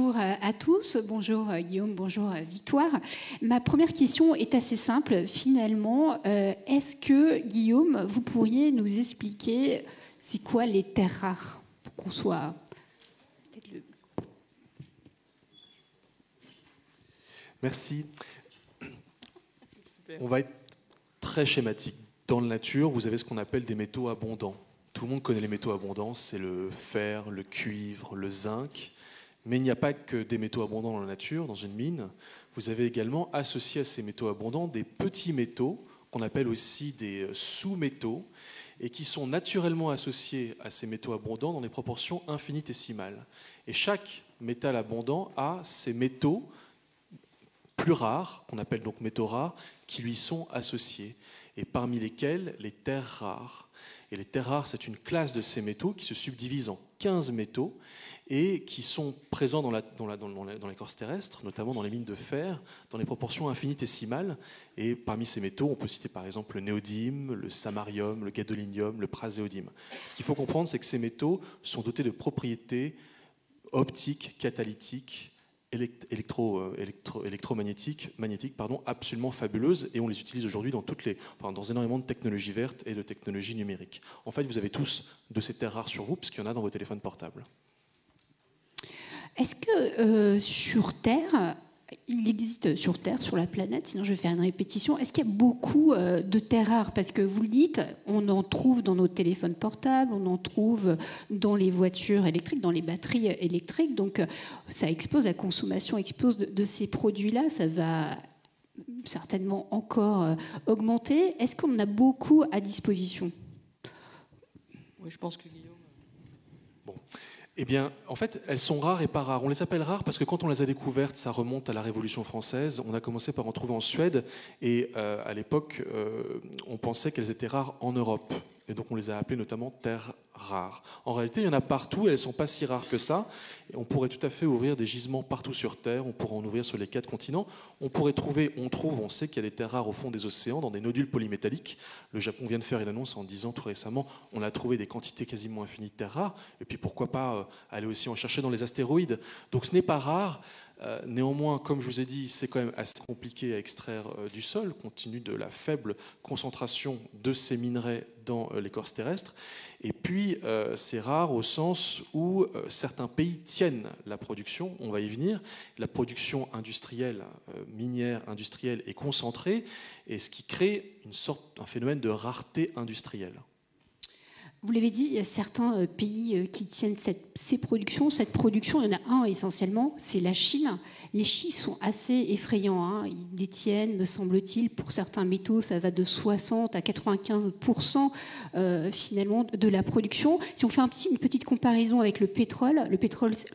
Bonjour à tous, bonjour Guillaume, bonjour Victoire. Ma première question est assez simple finalement. Est-ce que Guillaume, vous pourriez nous expliquer c'est quoi les terres rares pour qu'on soit peut-être le... Merci. On va être très schématique. Dans la nature, vous avez ce qu'on appelle des métaux abondants. Tout le monde connaît les métaux abondants, c'est le fer, le cuivre, le zinc. Mais il n'y a pas que des métaux abondants dans la nature, dans une mine. Vous avez également associé à ces métaux abondants des petits métaux, qu'on appelle aussi des sous-métaux, et qui sont naturellement associés à ces métaux abondants dans des proportions infinitésimales. Et chaque métal abondant a ces métaux plus rares, qu'on appelle donc métaux rares, qui lui sont associés, et parmi lesquels les terres rares. Et les terres rares, c'est une classe de ces métaux qui se subdivise en 15 métaux et qui sont présents dans l'écorce terrestre, notamment dans les mines de fer, dans des proportions infinitésimales. Et parmi ces métaux, on peut citer par exemple le néodyme, le samarium, le gadolinium, le praséodyme. Ce qu'il faut comprendre, c'est que ces métaux sont dotés de propriétés optiques, catalytiques, électromagnétiques, absolument fabuleuses, et on les utilise aujourd'hui dans énormément de technologies vertes et de technologies numériques. En fait, vous avez tous de ces terres rares sur vous, puisqu'il y en a dans vos téléphones portables. Est-ce que sur Terre, il existe sur Terre, sur la planète, sinon je vais faire une répétition, est-ce qu'il y a beaucoup de terres rares? Parce que vous le dites, on en trouve dans nos téléphones portables, on en trouve dans les voitures électriques, dans les batteries électriques, donc ça explose, la consommation explose de ces produits-là, ça va certainement encore augmenter. Est-ce qu'on en a beaucoup à disposition? Oui, je pense que Guillaume... Bon. Eh bien, en fait, elles sont rares et pas rares. On les appelle rares parce que quand on les a découvertes, ça remonte à la Révolution française. On a commencé par en trouver en Suède et à l'époque, on pensait qu'elles étaient rares en Europe. Et donc on les a appelées notamment terres rares. En réalité, il y en a partout et elles ne sont pas si rares que ça. Et on pourrait tout à fait ouvrir des gisements partout sur Terre, on pourrait en ouvrir sur les 4 continents. On sait qu'il y a des terres rares au fond des océans, dans des nodules polymétalliques. Le Japon vient de faire une annonce en disant tout récemment, on a trouvé des quantités quasiment infinies de terres rares. Et puis pourquoi pas aller aussi en chercher dans les astéroïdes. Donc ce n'est pas rare. Néanmoins, comme je vous ai dit, c'est quand même assez compliqué à extraire du sol, compte tenu de la faible concentration de ces minerais dans l'écorce terrestre. Et puis, c'est rare au sens où certains pays tiennent la production, on va y venir. La production industrielle, minière industrielle est concentrée, et ce qui crée un phénomène de rareté industrielle. Vous l'avez dit, il y a certains pays qui tiennent ces productions. Cette production, il y en a un essentiellement, c'est la Chine. Les chiffres sont assez effrayants, hein. Ils détiennent, me semble-t-il, pour certains métaux, ça va de 60 à 95% finalement de la production. Si on fait une petite comparaison avec le pétrole,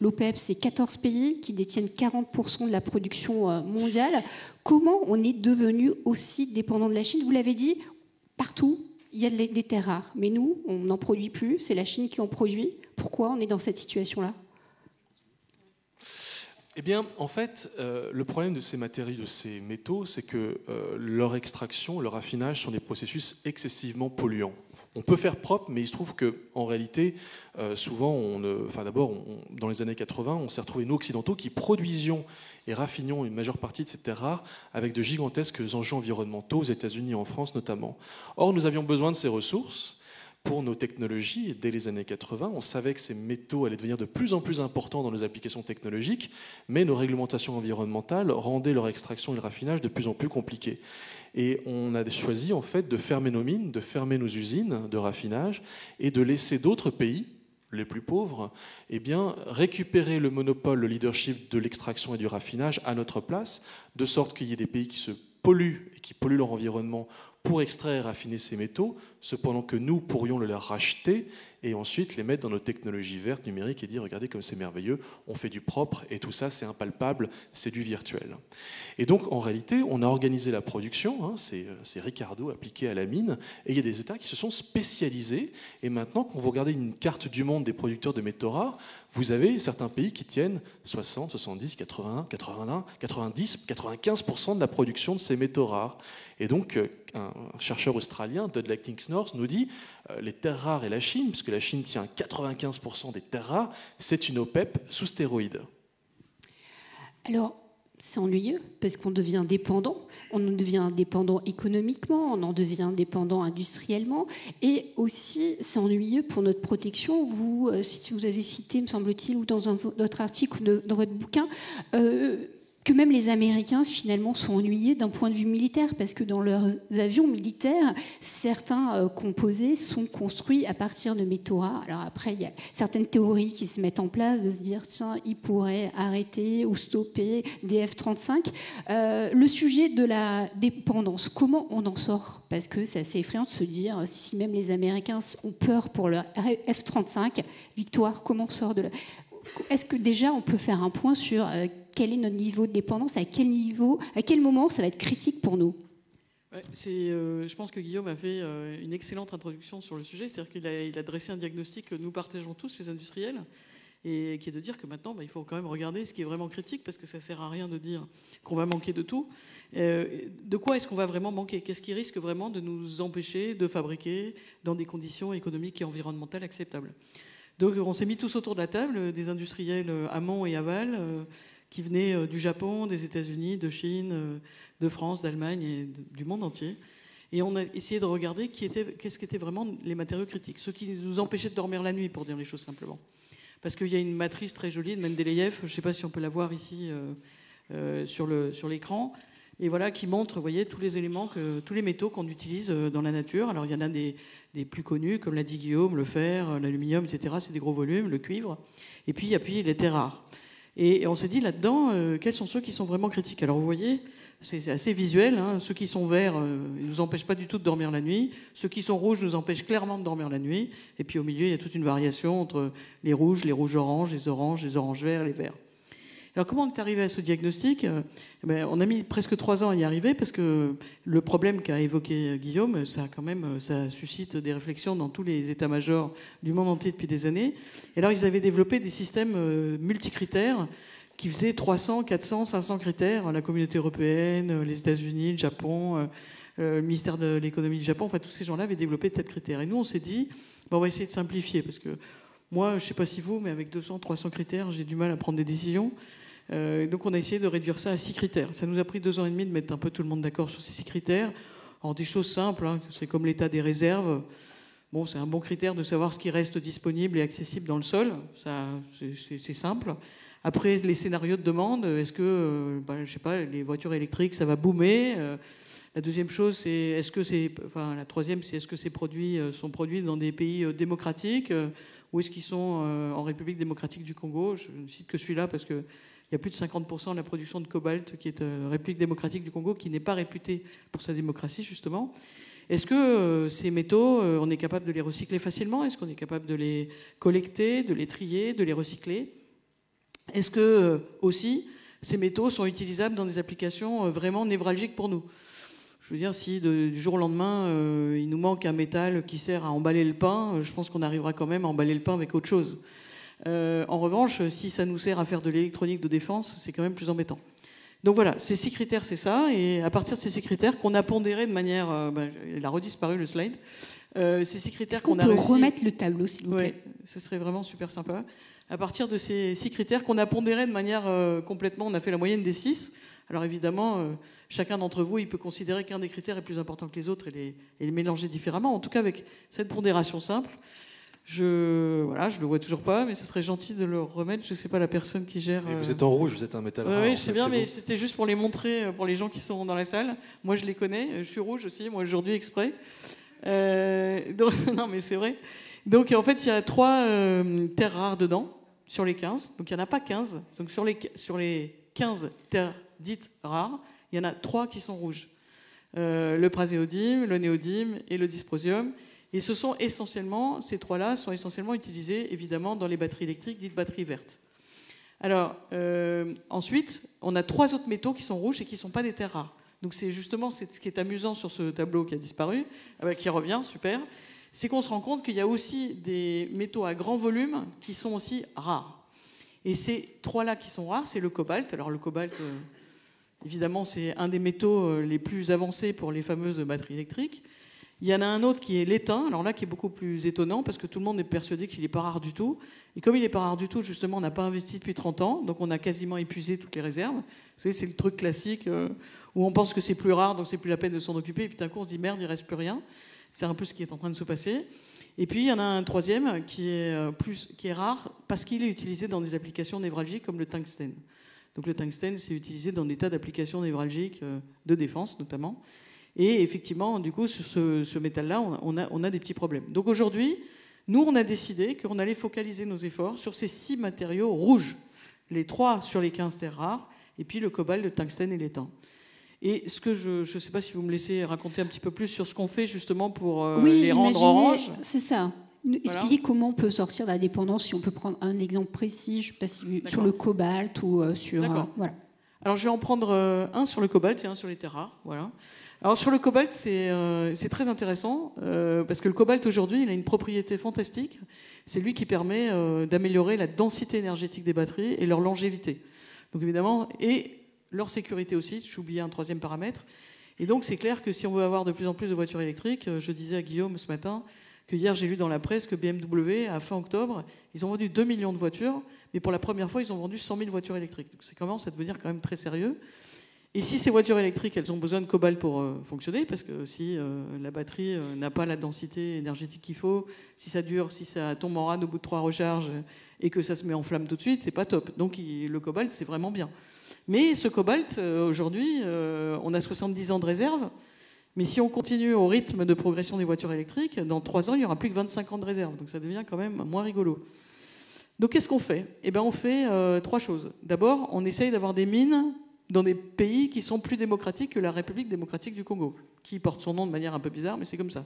l'OPEP, c'est 14 pays qui détiennent 40% de la production mondiale. Comment on est devenu aussi dépendant de la Chine? Vous l'avez dit, partout. Il y a des terres rares, mais nous, on n'en produit plus, c'est la Chine qui en produit. Pourquoi on est dans cette situation-là? Eh bien, en fait, le problème de ces matériaux, de ces métaux, c'est que leur extraction, leur raffinage sont des processus excessivement polluants. On peut faire propre, mais il se trouve qu'en réalité, souvent, dans les années 80, on s'est retrouvés, nous, occidentaux, qui produisions et raffinions une majeure partie de ces terres rares avec de gigantesques enjeux environnementaux aux États-Unis et en France notamment. Or, nous avions besoin de ces ressources pour nos technologies. Dès les années 80, on savait que ces métaux allaient devenir de plus en plus importants dans nos applications technologiques, mais nos réglementations environnementales rendaient leur extraction et le raffinage de plus en plus compliqués. Et on a choisi en fait de fermer nos mines, de fermer nos usines de raffinage et de laisser d'autres pays, les plus pauvres, récupérer le monopole, le leadership de l'extraction et du raffinage à notre place, de sorte qu'il y ait des pays qui se polluent et qui polluent leur environnement pour extraire et raffiner ces métaux, cependant que nous pourrions le leur racheter et ensuite les mettre dans nos technologies vertes, numériques, et dire regardez comme c'est merveilleux, on fait du propre et tout ça c'est impalpable, c'est du virtuel. Et donc en réalité on a organisé la production, hein, c'est Ricardo appliqué à la mine, et il y a des États qui se sont spécialisés, et maintenant quand vous regardez une carte du monde des producteurs de métaux rares, vous avez certains pays qui tiennent 60, 70, 80, 90, 95% de la production de ces métaux rares. Et donc, un chercheur australien, Todd Lackings-North, nous dit les terres rares et la Chine, puisque la Chine tient 95% des terres rares, c'est une OPEP sous stéroïdes. Alors, c'est ennuyeux parce qu'on devient dépendant. On en devient dépendant économiquement, on en devient dépendant industriellement. Et aussi, c'est ennuyeux pour notre protection. Vous, si vous avez cité, me semble-t-il, ou dans votre article ou dans votre bouquin, que même les Américains, finalement, sont ennuyés d'un point de vue militaire, parce que dans leurs avions militaires, certains composés sont construits à partir de métaux rares. Alors après, il y a certaines théories qui se mettent en place, de se dire, tiens, ils pourraient arrêter ou stopper des F-35. Le sujet de la dépendance, comment on en sort? Parce que c'est assez effrayant de se dire, si même les Américains ont peur pour leur F-35, victoire, comment on sort de là? Est-ce que déjà on peut faire un point sur quel est notre niveau de dépendance, à quel moment ça va être critique pour nous? Ouais, je pense que Guillaume a fait une excellente introduction sur le sujet, c'est-à-dire qu'il a dressé un diagnostic que nous partageons tous, les industriels, et qui est de dire que maintenant, il faut quand même regarder ce qui est vraiment critique, parce que ça ne sert à rien de dire qu'on va manquer de tout. De quoi est-ce qu'on va vraiment manquer? Qu'est-ce qui risque vraiment de nous empêcher de fabriquer dans des conditions économiques et environnementales acceptables? Donc on s'est mis tous autour de la table, des industriels amont et aval, qui venaient du Japon, des États-Unis, de Chine, de France, d'Allemagne et du monde entier. Et on a essayé de regarder qu'est-ce qu'étaient vraiment les matériaux critiques, ceux qui nous empêchaient de dormir la nuit, pour dire les choses simplement. Parce qu'il y a une matrice très jolie de Mendeleïev, je ne sais pas si on peut la voir ici sur l'écran, et voilà, qui montre, vous voyez, tous les éléments, tous les métaux qu'on utilise dans la nature. Alors il y en a des plus connus, comme l'a dit Guillaume, le fer, l'aluminium, etc. C'est des gros volumes, le cuivre. Et puis il y a les terres rares. Et on s'est dit là-dedans, quels sont ceux qui sont vraiment critiques? Alors vous voyez, c'est assez visuel. Hein. Ceux qui sont verts ne nous empêchent pas du tout de dormir la nuit. Ceux qui sont rouges nous empêchent clairement de dormir la nuit. Et puis au milieu, il y a toute une variation entre les rouges oranges, les oranges verts, les verts. Alors comment on est arrivé à ce diagnostic? On a mis presque 3 ans à y arriver, parce que le problème qu'a évoqué Guillaume, ça suscite des réflexions dans tous les états-majors du monde entier depuis des années. Et alors ils avaient développé des systèmes multicritères qui faisaient 300, 400, 500 critères. La communauté européenne, les États-Unis, le Japon, le ministère de l'économie du Japon, enfin tous ces gens-là avaient développé des tas de critères. Et nous on s'est dit, on va essayer de simplifier, parce que moi, je ne sais pas si vous, mais avec 200, 300 critères, j'ai du mal à prendre des décisions. Donc on a essayé de réduire ça à 6 critères. Ça nous a pris 2 ans et demi de mettre un peu tout le monde d'accord sur ces 6 critères. Alors des choses simples, hein, c'est comme l'état des réserves. Bon, c'est un bon critère de savoir ce qui reste disponible et accessible dans le sol. Ça, c'est simple. Après, les scénarios de demande, est-ce que, je sais pas, les voitures électriques, ça va boomer? La deuxième chose, c'est la troisième, c'est est-ce que ces produits sont produits dans des pays démocratiques ou est-ce qu'ils sont en République démocratique du Congo? Je ne cite que celui-là parce que il y a plus de 50% de la production de cobalt qui est République démocratique du Congo, qui n'est pas réputée pour sa démocratie, justement. Est-ce que ces métaux, on est capable de les recycler facilement? Est-ce qu'on est capable de les collecter, de les trier, de les recycler? Est-ce que, aussi, ces métaux sont utilisables dans des applications vraiment névralgiques pour nous? Je veux dire, si du jour au lendemain, il nous manque un métal qui sert à emballer le pain, je pense qu'on arrivera quand même à emballer le pain avec autre chose. En revanche, si ça nous sert à faire de l'électronique de défense, c'est quand même plus embêtant. Donc voilà, ces 6 critères, c'est ça. Et à partir de ces 6 critères qu'on a pondérés de manière... il a redisparu le slide. Ces 6 critères qu'on a réussi... Est-ce qu'on peut remettre le tableau, s'il vous plaît? Oui, ce serait vraiment super sympa. À partir de ces 6 critères qu'on a pondérés de manière complètement... On a fait la moyenne des 6. Alors évidemment, chacun d'entre vous, il peut considérer qu'un des critères est plus important que les autres et les mélanger différemment. En tout cas, avec cette pondération simple... je le vois toujours pas, mais ce serait gentil de le remettre. Je sais pas la personne qui gère. Et vous êtes en rouge, vous êtes un métal rare. Oui, je sais bien, mais c'était juste pour les montrer pour les gens qui sont dans la salle. Moi, je les connais. Je suis rouge aussi, moi aujourd'hui exprès. Non, mais c'est vrai. Donc en fait, il y a 3 terres rares dedans sur les 15. Donc il y en a pas 15. Donc sur les 15 terres dites rares, il y en a 3 qui sont rouges. Le praséodyme, le néodyme et le dysprosium. Et ces 3-là sont essentiellement utilisés, évidemment, dans les batteries électriques, dites batteries vertes. Alors, ensuite, on a 3 autres métaux qui sont rouges et qui ne sont pas des terres rares. Donc, c'est justement ce qui est amusant sur ce tableau qui a disparu, qui revient, super, c'est qu'on se rend compte qu'il y a aussi des métaux à grand volume qui sont aussi rares. Et ces 3-là qui sont rares, c'est le cobalt. Alors, le cobalt, évidemment, c'est un des métaux les plus avancés pour les fameuses batteries électriques. Il y en a un autre qui est l'étain, alors là qui est beaucoup plus étonnant parce que tout le monde est persuadé qu'il n'est pas rare du tout. Et comme il n'est pas rare du tout, justement, on n'a pas investi depuis 30 ans, donc on a quasiment épuisé toutes les réserves. Vous savez, c'est le truc classique où on pense que c'est plus rare, donc c'est plus la peine de s'en occuper, et puis d'un coup on se dit merde, il reste plus rien. C'est un peu ce qui est en train de se passer. Et puis il y en a un troisième qui est rare parce qu'il est utilisé dans des applications névralgiques comme le tungstène. Donc le tungstène, c'est utilisé dans des tas d'applications névralgiques de défense notamment. Et effectivement, du coup, sur ce métal-là, on a des petits problèmes. Donc aujourd'hui, nous, on a décidé qu'on allait focaliser nos efforts sur ces 6 matériaux rouges, les 3 sur les 15 terres rares, et puis le cobalt, le tungstène et l'étain. Et ce que je ne sais pas si vous me laissez raconter un petit peu plus sur ce qu'on fait justement pour les rendre orange. C'est ça. Expliquer comment on peut sortir de la dépendance, si on peut prendre un exemple précis, je sais pas si, sur le cobalt ou sur... voilà. Alors je vais en prendre un sur le cobalt et un sur les terres rares. Voilà. Alors sur le cobalt, c'est très intéressant parce que le cobalt aujourd'hui, il a une propriété fantastique. C'est lui qui permet d'améliorer la densité énergétique des batteries et leur longévité. Donc évidemment, et leur sécurité aussi. J'ai oublié un troisième paramètre. Et donc c'est clair que si on veut avoir de plus en plus de voitures électriques, je disais à Guillaume ce matin que hier j'ai lu dans la presse que BMW, à fin octobre, ils ont vendu 2 millions de voitures, mais pour la première fois, ils ont vendu 100 000 voitures électriques. Donc ça commence à devenir quand même très sérieux. Et si ces voitures électriques, elles ont besoin de cobalt pour fonctionner, parce que si la batterie n'a pas la densité énergétique qu'il faut, si ça dure, si ça tombe en rade au bout de 3 recharges et que ça se met en flamme tout de suite, c'est pas top. Donc le cobalt, c'est vraiment bien. Mais ce cobalt, aujourd'hui, on a 70 ans de réserve. Mais si on continue au rythme de progression des voitures électriques, dans 3 ans, il n'y aura plus que 25 ans de réserve. Donc ça devient quand même moins rigolo. Donc qu'est-ce qu'on fait ? Eh bien, on fait 3 choses. D'abord, on essaye d'avoir des mines dans des pays qui sont plus démocratiques que la République démocratique du Congo, qui porte son nom de manière un peu bizarre, mais c'est comme ça.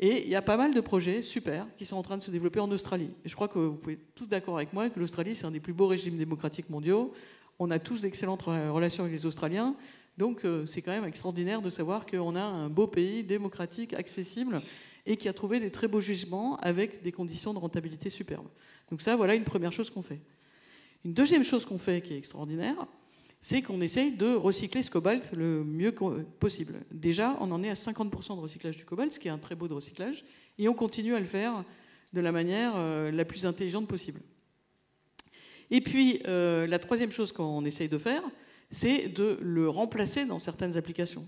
Et il y a pas mal de projets super qui sont en train de se développer en Australie. Et je crois que vous pouvez être tous d'accord avec moi que l'Australie, c'est un des plus beaux régimes démocratiques mondiaux. On a tous d'excellentes relations avec les Australiens. Donc c'est quand même extraordinaire de savoir qu'on a un beau pays démocratique, accessible, et qui a trouvé des très beaux jugements avec des conditions de rentabilité superbes. Donc ça, voilà une première chose qu'on fait. Une deuxième chose qu'on fait qui est extraordinaire, c'est qu'on essaye de recycler ce cobalt le mieux possible. Déjà, on en est à 50% de recyclage du cobalt, ce qui est un très beau de recyclage, et on continue à le faire de la manière la plus intelligente possible. Et puis, la troisième chose qu'on essaye de faire, c'est de le remplacer dans certaines applications.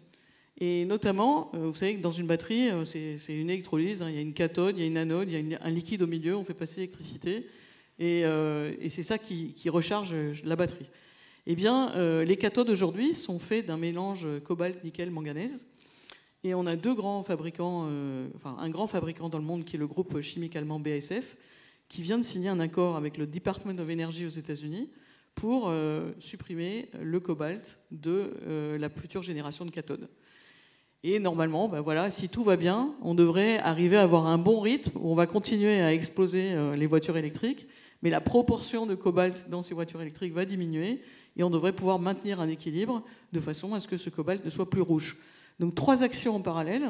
Et notamment, vous savez que dans une batterie, c'est une électrolyse, hein, il y a une cathode, il y a une anode, il y a un liquide au milieu, on fait passer l'électricité, et c'est ça qui recharge la batterie. Eh bien, les cathodes aujourd'hui sont faits d'un mélange cobalt, nickel, manganèse. Et on a 2 grands fabricants, enfin un grand fabricant dans le monde qui est le groupe chimique allemand BASF, qui vient de signer un accord avec le Department of Energy aux États-Unis pour supprimer le cobalt de la future génération de cathodes. Et normalement, ben voilà, si tout va bien, on devrait arriver à avoir un bon rythme où on va continuer à exploser les voitures électriques, mais la proportion de cobalt dans ces voitures électriques va diminuer et on devrait pouvoir maintenir un équilibre de façon à ce que ce cobalt ne soit plus rouge. Donc 3 actions en parallèle,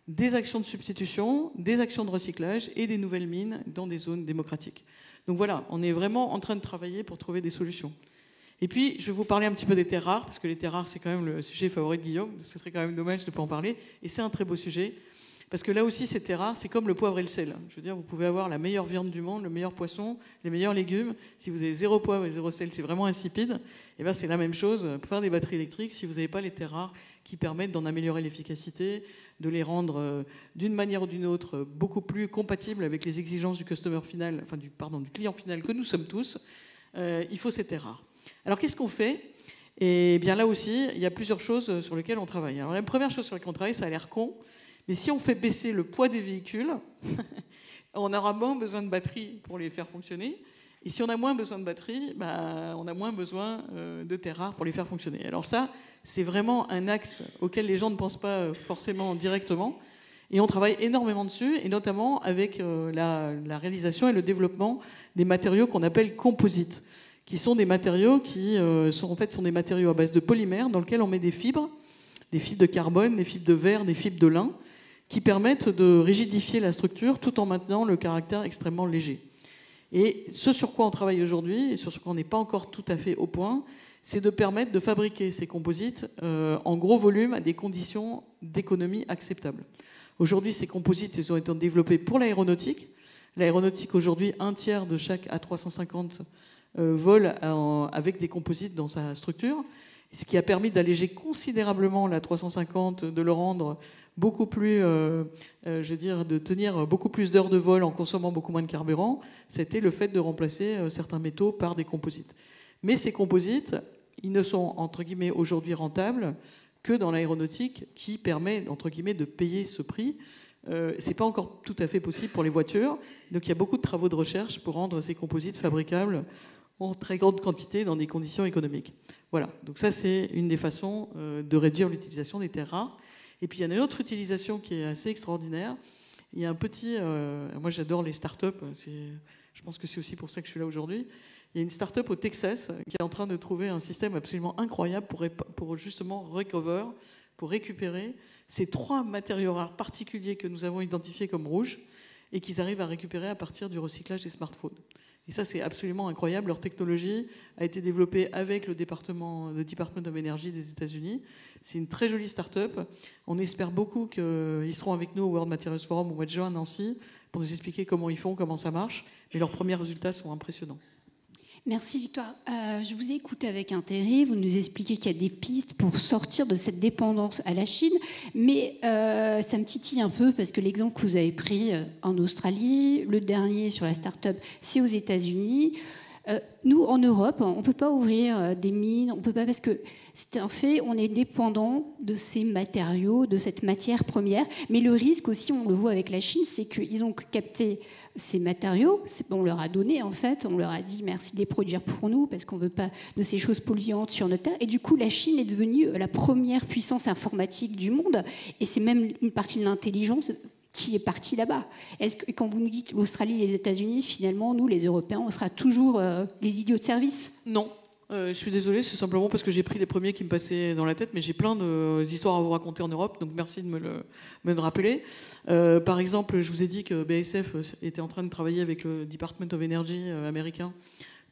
des actions de substitution, des actions de recyclage et des nouvelles mines dans des zones démocratiques. Donc voilà, on est vraiment en train de travailler pour trouver des solutions. Et puis, je vais vous parler un petit peu des terres rares, parce que les terres rares, c'est quand même le sujet favori de Guillaume. Ce serait quand même dommage de ne pas en parler. Et c'est un très beau sujet, parce que là aussi, ces terres rares, c'est comme le poivre et le sel. Je veux dire, vous pouvez avoir la meilleure viande du monde, le meilleur poisson, les meilleurs légumes. Si vous avez 0 poivre et 0 sel, c'est vraiment insipide. Et bien, c'est la même chose pour faire des batteries électriques. Si vous n'avez pas les terres rares qui permettent d'en améliorer l'efficacité, de les rendre d'une manière ou d'une autre beaucoup plus compatibles avec les exigences du customer final, enfin du client final que nous sommes tous, il faut ces terres rares. Alors qu'est-ce qu'on fait ? Et bien là aussi, il y a plusieurs choses sur lesquelles on travaille. Alors la première chose sur laquelle on travaille, ça a l'air con, mais si on fait baisser le poids des véhicules, on aura moins besoin de batteries pour les faire fonctionner. Et si on a moins besoin de batteries, bah, on a moins besoin de terres rares pour les faire fonctionner. Alors ça, c'est vraiment un axe auquel les gens ne pensent pas forcément directement. Et on travaille énormément dessus, et notamment avec la réalisation et le développement des matériaux qu'on appelle composites, qui sont des matériaux qui sont des matériaux à base de polymères dans lesquels on met des fibres de carbone, des fibres de verre, des fibres de lin, qui permettent de rigidifier la structure tout en maintenant le caractère extrêmement léger. Et ce sur quoi on travaille aujourd'hui, et sur ce qu'on n'est pas encore tout à fait au point, c'est de permettre de fabriquer ces composites en gros volume à des conditions d'économie acceptables. Aujourd'hui, ces composites, ils ont été développés pour l'aéronautique. L'aéronautique, aujourd'hui, un tiers de chaque A350 vole avec des composites dans sa structure, ce qui a permis d'alléger considérablement l'A350, de le rendre beaucoup plus, de tenir beaucoup plus d'heures de vol en consommant beaucoup moins de carburant. C'était le fait de remplacer certains métaux par des composites. Mais ces composites, ils ne sont, entre guillemets, aujourd'hui rentables que dans l'aéronautique, qui permet, entre guillemets, de payer ce prix. C'est pas encore tout à fait possible pour les voitures. Donc il y a beaucoup de travaux de recherche pour rendre ces composites fabricables en très grande quantité dans des conditions économiques. Voilà, donc ça c'est une des façons de réduire l'utilisation des terres rares. Et puis il y a une autre utilisation qui est assez extraordinaire. Il y a un petit... moi j'adore les startups, je pense que c'est aussi pour ça que je suis là aujourd'hui. Il y a une start-up au Texas qui est en train de trouver un système absolument incroyable pour justement pour récupérer ces 3 matériaux rares particuliers que nous avons identifiés comme rouges et qu'ils arrivent à récupérer à partir du recyclage des smartphones. Et ça, c'est absolument incroyable. Leur technologie a été développée avec le Department of Energy des États-Unis. C'est une très jolie start-up. On espère beaucoup qu'ils seront avec nous au World Materials Forum au mois de juin à Nancy pour nous expliquer comment ils font, comment ça marche. Mais leurs premiers résultats sont impressionnants. Merci Victoire. Je vous ai écouté avec intérêt. Vous nous expliquez qu'il y a des pistes pour sortir de cette dépendance à la Chine. Mais ça me titille un peu parce que l'exemple que vous avez pris en Australie, le dernier sur la start-up, c'est aux États-Unis. Nous, en Europe, on ne peut pas ouvrir des mines, on peut pas, parce que c'est un fait, on est dépendant de ces matériaux, de cette matière première. Mais le risque aussi, on le voit avec la Chine, c'est qu'ils ont capté ces matériaux, on leur a donné en fait, on leur a dit merci de les produire pour nous parce qu'on ne veut pas de ces choses polluantes sur notre terre. Et du coup, la Chine est devenue la première puissance informatique du monde, et c'est même une partie de l'intelligence qui est partie là-bas. Est-ce que quand vous nous dites l'Australie et les États-Unis, finalement, nous, les Européens, on sera toujours les idiots de service? Non. Je suis désolée, c'est simplement parce que j'ai pris les premiers qui me passaient dans la tête, mais j'ai plein d'histoires à vous raconter en Europe, donc merci de me le rappeler. Par exemple, je vous ai dit que BASF était en train de travailler avec le Department of Energy américain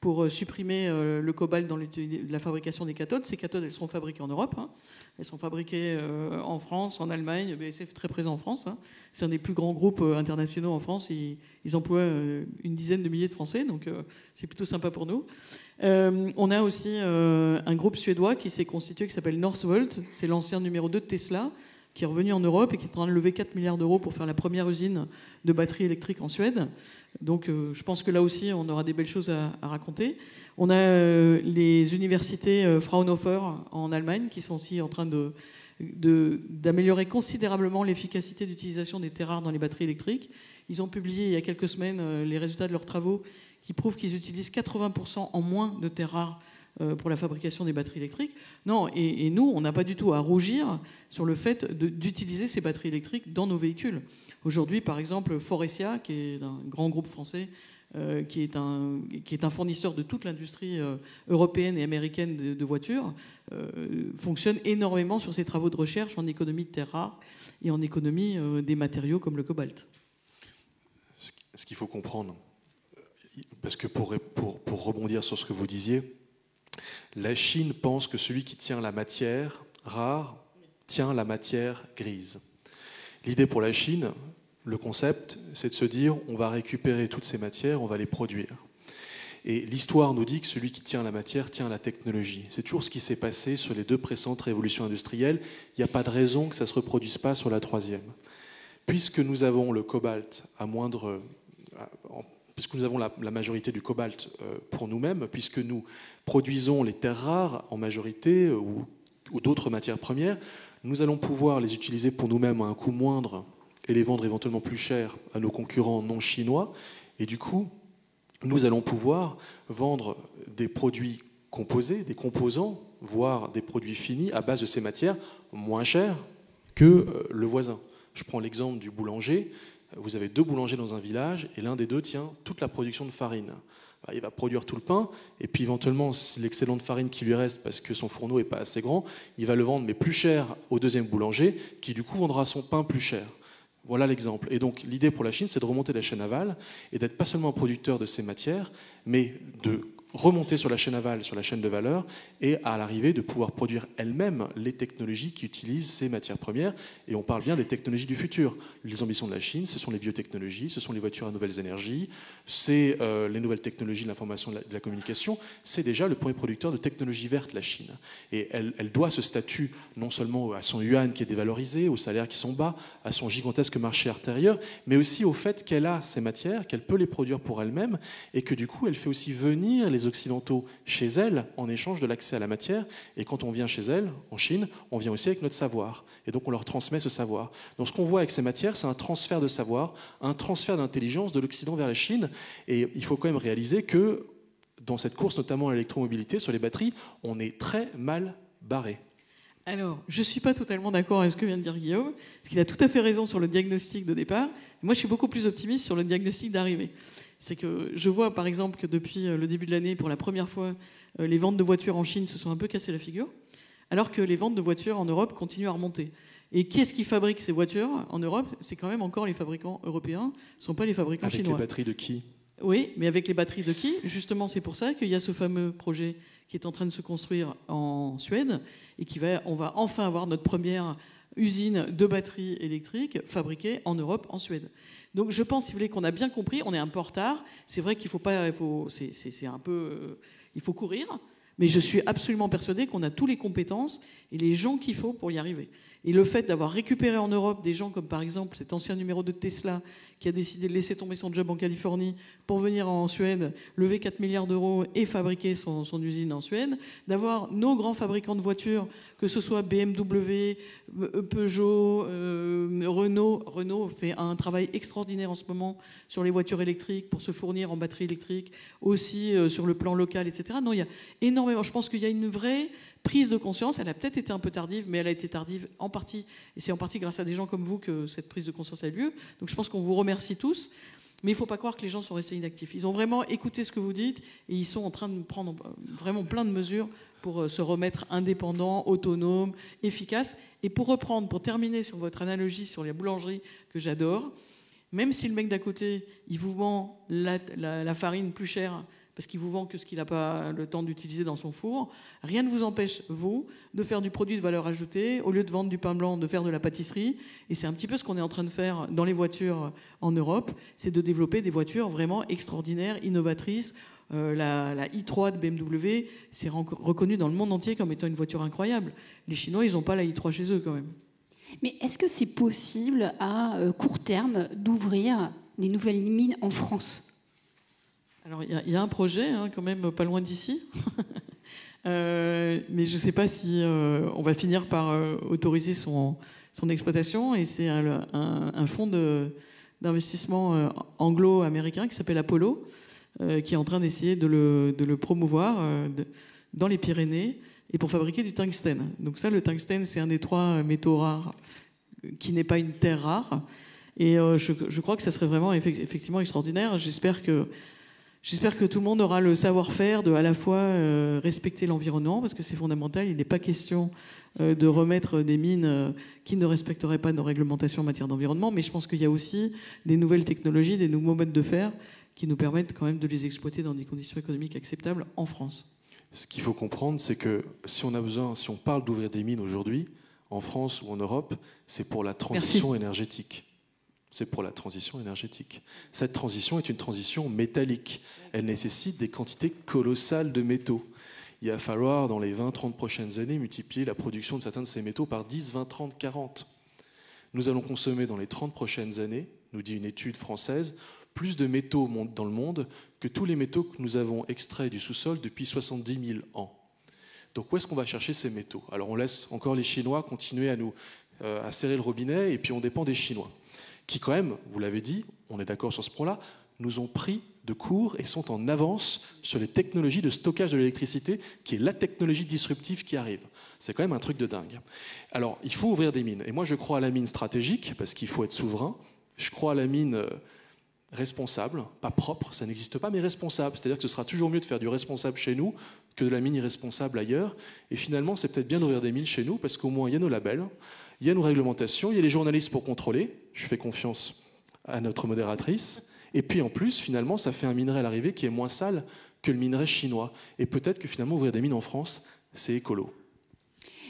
pour supprimer le cobalt dans la fabrication des cathodes. Ces cathodes, elles seront fabriquées en Europe. Hein. Elles sont fabriquées en France, en Allemagne. BASF est très présent en France. Hein. C'est un des plus grands groupes internationaux en France. Ils emploient une dizaine de milliers de Français, donc c'est plutôt sympa pour nous. On a aussi un groupe suédois qui s'est constitué, qui s'appelle Northvolt. C'est l'ancien numéro 2 de Tesla, qui est revenu en Europe et qui est en train de lever 4 milliards d'euros pour faire la première usine de batteries électriques en Suède. Donc je pense que là aussi, on aura des belles choses à raconter. On a les universités Fraunhofer en Allemagne qui sont aussi en train d'améliorer considérablement l'efficacité d'utilisation des terres rares dans les batteries électriques. Ils ont publié il y a quelques semaines les résultats de leurs travaux qui prouvent qu'ils utilisent 80% en moins de terres rares pour la fabrication des batteries électriques. Non, et nous, on n'a pas du tout à rougir sur le fait d'utiliser ces batteries électriques dans nos véhicules. Aujourd'hui, par exemple, Faurecia, qui est un grand groupe français, qui est un fournisseur de toute l'industrie européenne et américaine de voitures, fonctionne énormément sur ses travaux de recherche en économie de terres rares et en économie des matériaux comme le cobalt. Ce qu'il faut comprendre, parce que pour rebondir sur ce que vous disiez, la Chine pense que celui qui tient la matière rare tient la matière grise. L'idée pour la Chine, le concept, c'est de se dire on va récupérer toutes ces matières, on va les produire. Et l'histoire nous dit que celui qui tient la matière tient la technologie. C'est toujours ce qui s'est passé sur les 2 précédentes révolutions industrielles. Il n'y a pas de raison que ça ne se reproduise pas sur la 3e. Puisque nous avons le cobalt puisque nous avons la majorité du cobalt pour nous-mêmes, puisque nous produisons les terres rares en majorité ou d'autres matières premières, nous allons pouvoir les utiliser pour nous-mêmes à un coût moindre et les vendre éventuellement plus cher à nos concurrents non chinois. Et du coup, nous allons pouvoir vendre des produits composés, des composants, voire des produits finis à base de ces matières moins chers que le voisin. Je prends l'exemple du boulanger. Vous avez 2 boulangers dans un village et l'un des 2 tient toute la production de farine. Il va produire tout le pain et puis éventuellement l'excédent de farine qui lui reste parce que son fourneau n'est pas assez grand, il va le vendre mais plus cher au 2e boulanger qui du coup vendra son pain plus cher. Voilà l'exemple. Et donc l'idée pour la Chine, c'est de remonter la chaîne aval et d'être pas seulement un producteur de ces matières, mais de remonter sur la chaîne aval, sur la chaîne de valeur, et à l'arrivée de pouvoir produire elles-mêmes les technologies qui utilisent ces matières premières. Et on parle bien des technologies du futur. Les ambitions de la Chine, ce sont les biotechnologies, ce sont les voitures à nouvelles énergies, c'est les nouvelles technologies de l'information et de la communication. C'est déjà le premier producteur de technologies vertes, la Chine. Et elle doit ce statut non seulement à son yuan qui est dévalorisé, aux salaires qui sont bas, à son gigantesque marché intérieur, mais aussi au fait qu'elle a ces matières, qu'elle peut les produire pour elle-même, et que du coup, elle fait aussi venir les Occidentaux chez elle en échange de l'accès à la matière. Et quand on vient chez elle, en Chine, on vient aussi avec notre savoir. Et donc, on leur transmet ce savoir. Donc, ce qu'on voit avec ces matières, c'est un transfert de savoir, un transfert d'intelligence de l'Occident vers la Chine. Et il faut quand même réaliser que dans cette course, notamment à l'électromobilité, sur les batteries, on est très mal barré. Alors, je ne suis pas totalement d'accord avec ce que vient de dire Guillaume, parce qu'il a tout à fait raison sur le diagnostic de départ. Moi, je suis beaucoup plus optimiste sur le diagnostic d'arrivée. C'est que je vois, par exemple, que depuis le début de l'année, pour la première fois, les ventes de voitures en Chine se sont un peu cassées la figure, alors que les ventes de voitures en Europe continuent à remonter. Et qui est-ce qui fabrique ces voitures en Europe? C'est quand même encore les fabricants européens, ce ne sont pas les fabricants chinois. Avec les batteries de qui? Oui, mais avec les batteries de qui? Justement, c'est pour ça qu'il y a ce fameux projet qui est en train de se construire en Suède et on va enfin avoir notre première usine de batteries électriques fabriquée en Europe, en Suède. Donc je pense, si vous voulez, qu'on a bien compris, on est un peu en retard. C'est vrai qu'il faut pas, c'est un peu, il faut courir, mais je suis absolument persuadé qu'on a toutes les compétences et les gens qu'il faut pour y arriver. Et le fait d'avoir récupéré en Europe des gens comme par exemple cet ancien numéro de Tesla qui a décidé de laisser tomber son job en Californie pour venir en Suède, lever 4 milliards d'euros et fabriquer son usine en Suède, d'avoir nos grands fabricants de voitures, que ce soit BMW, Peugeot, Renault. Renault fait un travail extraordinaire en ce moment sur les voitures électriques pour se fournir en batterie électrique, aussi sur le plan local, etc. Non, il y a énormément. Je pense qu'il y a une vraie prise de conscience. Elle a peut-être été un peu tardive, mais elle a été tardive en partie, et c'est en partie grâce à des gens comme vous que cette prise de conscience a eu lieu. Donc je pense qu'on vous remercie tous, mais il ne faut pas croire que les gens sont restés inactifs. Ils ont vraiment écouté ce que vous dites, et ils sont en train de prendre vraiment plein de mesures pour se remettre indépendants, autonomes, efficaces. Et pour reprendre, pour terminer sur votre analogie sur les boulangeries que j'adore, même si le mec d'à côté, il vous vend la farine plus chère, parce qu'il vous vend que ce qu'il n'a pas le temps d'utiliser dans son four, rien ne vous empêche, vous, de faire du produit de valeur ajoutée, au lieu de vendre du pain blanc, de faire de la pâtisserie. Et c'est un petit peu ce qu'on est en train de faire dans les voitures en Europe, c'est de développer des voitures vraiment extraordinaires, innovatrices. La i3 de BMW, c'est reconnu dans le monde entier comme étant une voiture incroyable. Les Chinois, ils n'ont pas la i3 chez eux quand même. Mais est-ce que c'est possible à court terme d'ouvrir des nouvelles mines en France ? Alors, il y a un projet, quand même, pas loin d'ici. Mais je ne sais pas si on va finir par autoriser son exploitation. Et c'est un fonds d'investissement anglo-américain qui s'appelle Apollo, qui est en train d'essayer de le promouvoir dans les Pyrénées et pour fabriquer du tungstène. Donc ça, le tungstène, c'est un des 3 métaux rares qui n'est pas une terre rare. Et je crois que ça serait vraiment effectivement extraordinaire. J'espère que tout le monde aura le savoir-faire de à la fois respecter l'environnement, parce que c'est fondamental. Il n'est pas question de remettre des mines qui ne respecteraient pas nos réglementations en matière d'environnement, mais je pense qu'il y a aussi des nouvelles technologies, des nouveaux modes de faire qui nous permettent quand même de les exploiter dans des conditions économiques acceptables en France. Ce qu'il faut comprendre, c'est que si on parle d'ouvrir des mines aujourd'hui, en France ou en Europe, c'est pour la transition énergétique. C'est pour la transition énergétique. Cette transition est une transition métallique. Elle nécessite des quantités colossales de métaux. Il va falloir, dans les 20-30 prochaines années, multiplier la production de certains de ces métaux par 10, 20, 30, 40. Nous allons consommer dans les 30 prochaines années, nous dit une étude française, plus de métaux dans le monde que tous les métaux que nous avons extraits du sous-sol depuis 70 000 ans. Donc où est-ce qu'on va chercher ces métaux? Alors on laisse encore les Chinois continuer à serrer le robinet, et puis on dépend des Chinois, qui quand même, vous l'avez dit, on est d'accord sur ce point-là, nous ont pris de court et sont en avance sur les technologies de stockage de l'électricité, qui est la technologie disruptive qui arrive. C'est quand même un truc de dingue. Alors, il faut ouvrir des mines. Et moi, je crois à la mine stratégique, parce qu'il faut être souverain. Je crois à la mine responsable, pas propre, ça n'existe pas, mais responsable. C'est-à-dire que ce sera toujours mieux de faire du responsable chez nous que de la mine irresponsable ailleurs. Et finalement, c'est peut-être bien d'ouvrir des mines chez nous, parce qu'au moins, il y a nos labels, il y a nos réglementations, il y a les journalistes pour contrôler. Je fais confiance à notre modératrice. Et puis en plus, finalement, ça fait un minerai à l'arrivée qui est moins sale que le minerai chinois. Et peut-être que finalement, ouvrir des mines en France, c'est écolo.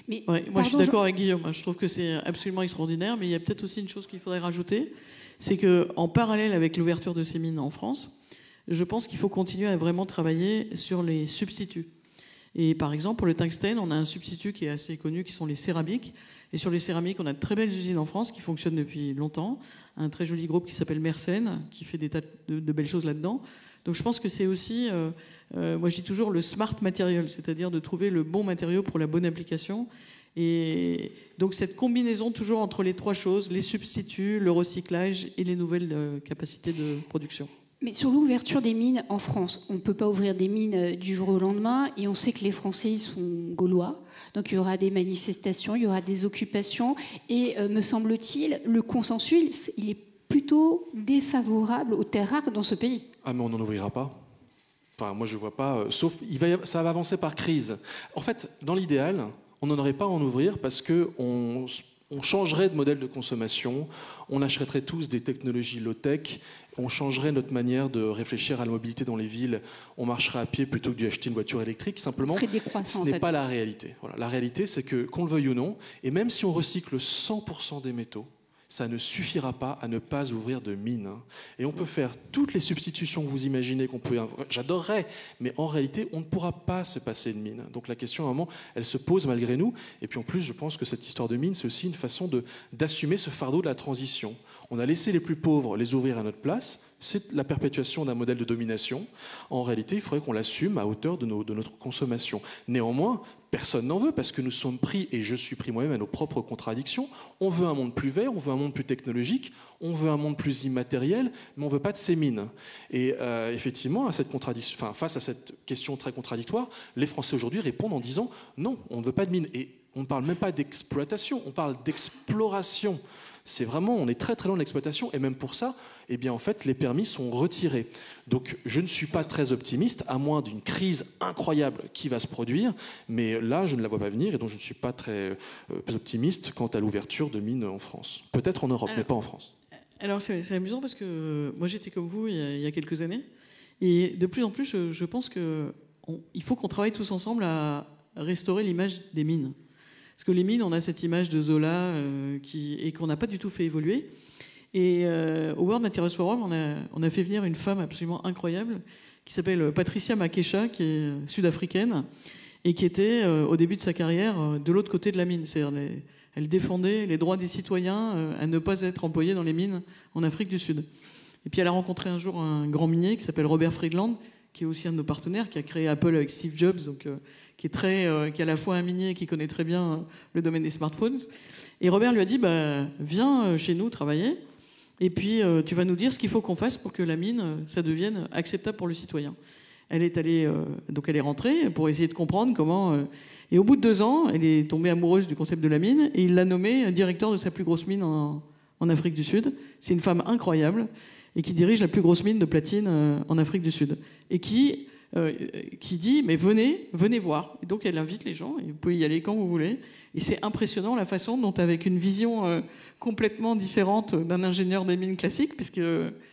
Mais, moi, je suis d'accord avec Guillaume. Je trouve que c'est absolument extraordinaire, mais il y a peut-être aussi une chose qu'il faudrait rajouter, c'est qu'en parallèle avec l'ouverture de ces mines en France, je pense qu'il faut continuer à vraiment travailler sur les substituts. Et par exemple, pour le tungstène, on a un substitut qui est assez connu, qui sont les céramiques. Et sur les céramiques, on a de très belles usines en France qui fonctionnent depuis longtemps. Un très joli groupe qui s'appelle Mersenne, qui fait des tas de belles choses là-dedans. Donc je pense que c'est aussi, moi je dis toujours le smart material, c'est-à-dire de trouver le bon matériau pour la bonne application. Et donc cette combinaison toujours entre les trois choses, les substituts, le recyclage et les nouvelles capacités de production. Mais sur l'ouverture des mines en France, on ne peut pas ouvrir des mines du jour au lendemain, et on sait que les Français sont gaulois. Donc il y aura des manifestations, il y aura des occupations, et me semble-t-il, le consensus, il est plutôt défavorable aux terres rares dans ce pays. Ah mais on n'en ouvrira pas. Enfin, moi je ne vois pas, sauf ça va avancer par crise. En fait, dans l'idéal, on n'en aurait pas à en ouvrir parce qu'on changerait de modèle de consommation, on achèterait tous des technologies low-tech, on changerait notre manière de réfléchir à la mobilité dans les villes, on marcherait à pied plutôt que d'acheter une voiture électrique. Simplement, ce n'est pas la réalité. Voilà. La réalité, c'est que, qu'on le veuille ou non, et même si on recycle 100% des métaux, ça ne suffira pas à ne pas ouvrir de mines. Et on peut faire toutes les substitutions que vous imaginez qu'on peut... J'adorerais, mais en réalité, on ne pourra pas se passer de mines. Donc la question, à un moment, elle se pose malgré nous. Et puis en plus, je pense que cette histoire de mines, c'est aussi une façon d'assumer ce fardeau de la transition. On a laissé les plus pauvres les ouvrir à notre place. C'est la perpétuation d'un modèle de domination. En réalité, il faudrait qu'on l'assume à hauteur de notre consommation. Néanmoins, personne n'en veut parce que nous sommes pris, et je suis pris moi-même à nos propres contradictions. On veut un monde plus vert, on veut un monde plus technologique, on veut un monde plus immatériel, mais on ne veut pas de ces mines. Et effectivement, face à cette question très contradictoire, les Français aujourd'hui répondent en disant non, on ne veut pas de mines. Et on ne parle même pas d'exploitation, on parle d'exploration. C'est vraiment, on est très très loin de l'exploitation, et même pour ça, eh bien en fait, les permis sont retirés. Donc je ne suis pas très optimiste, à moins d'une crise incroyable qui va se produire, mais là, je ne la vois pas venir, et donc je ne suis pas très optimiste quant à l'ouverture de mines en France. Peut-être en Europe, mais pas en France. Alors c'est amusant parce que moi j'étais comme vous il y a quelques années, et de plus en plus, je pense qu'il faut qu'on travaille tous ensemble à restaurer l'image des mines. Parce que les mines, on a cette image de Zola et qu'on n'a pas du tout fait évoluer. Et au World Materials Forum, on a fait venir une femme absolument incroyable qui s'appelle Patricia Makesha, qui est sud-africaine et qui était au début de sa carrière de l'autre côté de la mine. C'est-à-dire elle défendait les droits des citoyens à ne pas être employés dans les mines en Afrique du Sud. Et puis elle a rencontré un jour un grand minier qui s'appelle Robert Friedland, qui est aussi un de nos partenaires, qui a créé Apple avec Steve Jobs, donc qui est à la fois un minier et qui connaît très bien le domaine des smartphones. Et Robert lui a dit viens chez nous travailler, et puis tu vas nous dire ce qu'il faut qu'on fasse pour que la mine, ça devienne acceptable pour le citoyen. Elle est allée, donc elle est rentrée pour essayer de comprendre comment. Et au bout de 2 ans, elle est tombée amoureuse du concept de la mine, et il l'a nommée directeur de sa plus grosse mine en Afrique du Sud. C'est une femme incroyable et qui dirige la plus grosse mine de platine en Afrique du Sud, et qui dit mais venez voir. Et donc elle invite les gens, et vous pouvez y aller quand vous voulez. Et c'est impressionnant la façon dont, avec une vision complètement différente d'un ingénieur des mines classiques, puisque